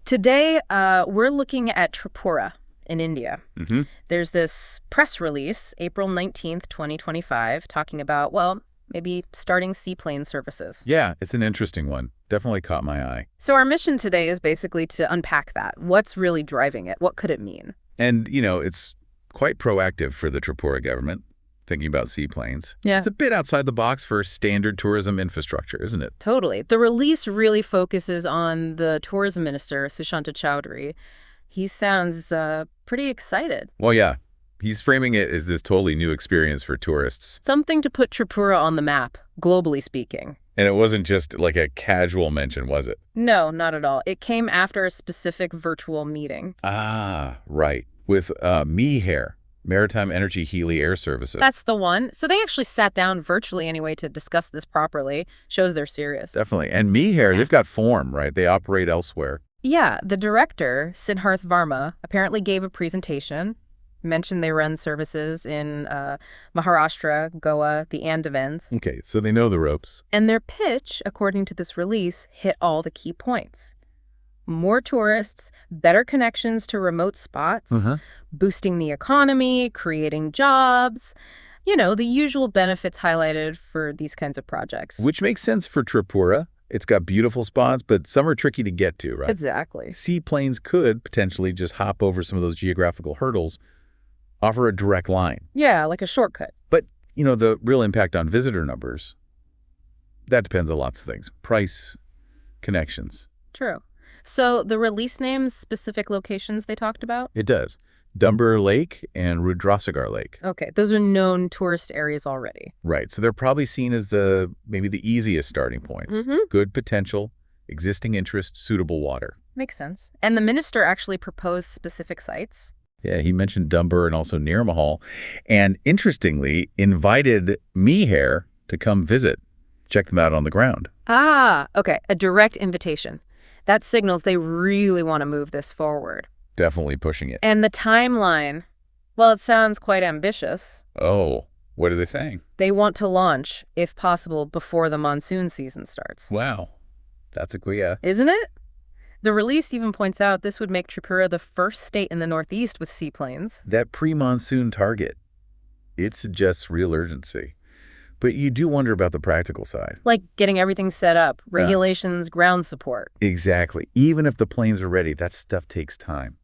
Today, we're looking at Tripura in India. Mm-hmm. There's this press release, April 19th, 2025, talking about, well, maybe starting seaplane services. Yeah, it's an interesting one. Definitely caught my eye. So our mission today is basically to unpack that. What's really driving it? What could it mean? And, it's quite proactive for the Tripura government, thinking about seaplanes. Yeah. It's a bit outside the box for standard tourism infrastructure, isn't it? Totally. The release really focuses on the tourism minister, Sushanta Chowdhury. He sounds pretty excited. Well, yeah. He's framing it as this totally new experience for tourists. Something to put Tripura on the map, globally speaking. And it wasn't just like a casual mention, was it? No, not at all. It came after a specific virtual meeting. Ah, right. With MIHAIR, Maritime Energy Healy Air Services. That's the one. So they actually sat down virtually anyway to discuss this properly. Shows they're serious. Definitely. And MIHAIR, they've got form, right? They operate elsewhere. Yeah, the director, Siddharth Varma, apparently gave a presentation, mentioned they run services in Maharashtra, Goa, the Andamans. Okay, so they know the ropes. And their pitch, according to this release, hit all the key points. More tourists, better connections to remote spots, boosting the economy, creating jobs. The usual benefits highlighted for these kinds of projects. Which makes sense for Tripura. It's got beautiful spots, but some are tricky to get to, right? Exactly. Seaplanes could potentially just hop over some of those geographical hurdles, offer a direct line. Yeah, like a shortcut. But, the real impact on visitor numbers, that depends on lots of things. Price, connections. True. So the release names specific locations they talked about? It does. Dumbar Lake and Rudrasagar Lake. Okay, those are known tourist areas already. Right, so they're probably seen as maybe the easiest starting points. Good potential, existing interest, suitable water. Makes sense. And the minister actually proposed specific sites. Yeah, he mentioned Dumbar and also Nirmahal, and interestingly, invited MIHAIR to come visit, check them out on the ground. Ah, okay, a direct invitation. That signals they really want to move this forward. Definitely pushing it. And the timeline, well, it sounds quite ambitious. Oh, what are they saying? They want to launch, if possible, before the monsoon season starts. Wow, that's a yeah. Isn't it? The release even points out this would make Tripura the first state in the Northeast with seaplanes. That pre-monsoon target, it suggests real urgency. But you do wonder about the practical side. Like getting everything set up, regulations, ground support. Exactly. Even if the planes are ready, that stuff takes time.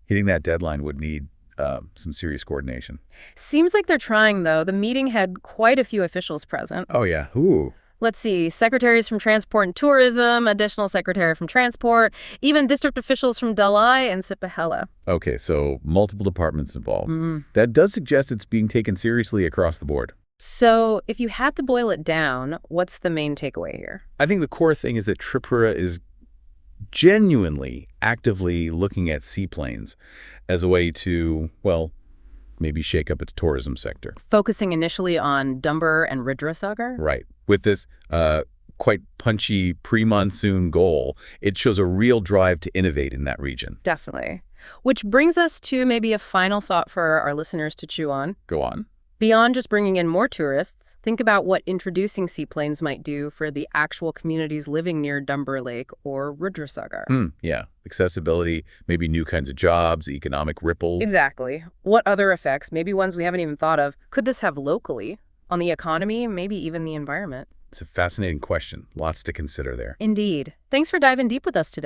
Hitting that deadline would need some serious coordination. Seems like they're trying, though. The meeting had quite a few officials present. Oh, yeah. Ooh. Let's see, secretaries from Transport and Tourism, additional secretary from Transport, even district officials from Delhi and Sipahela. Okay, so multiple departments involved. That does suggest it's being taken seriously across the board. So if you had to boil it down, what's the main takeaway here? I think the core thing is that Tripura is genuinely actively looking at seaplanes as a way to, maybe shake up its tourism sector. Focusing initially on Dumbar and Rudrasagar? Right. With this quite punchy pre-monsoon goal, it shows a real drive to innovate in that region. Definitely. Which brings us to maybe a final thought for our listeners to chew on. Go on. Beyond just bringing in more tourists, think about what introducing seaplanes might do for the actual communities living near Dumbar Lake or Rudrasagar. Yeah. Accessibility, maybe new kinds of jobs, economic ripples. Exactly. What other effects, maybe ones we haven't even thought of, could this have locally on the economy, maybe even the environment? It's a fascinating question. Lots to consider there. Indeed. Thanks for diving deep with us today.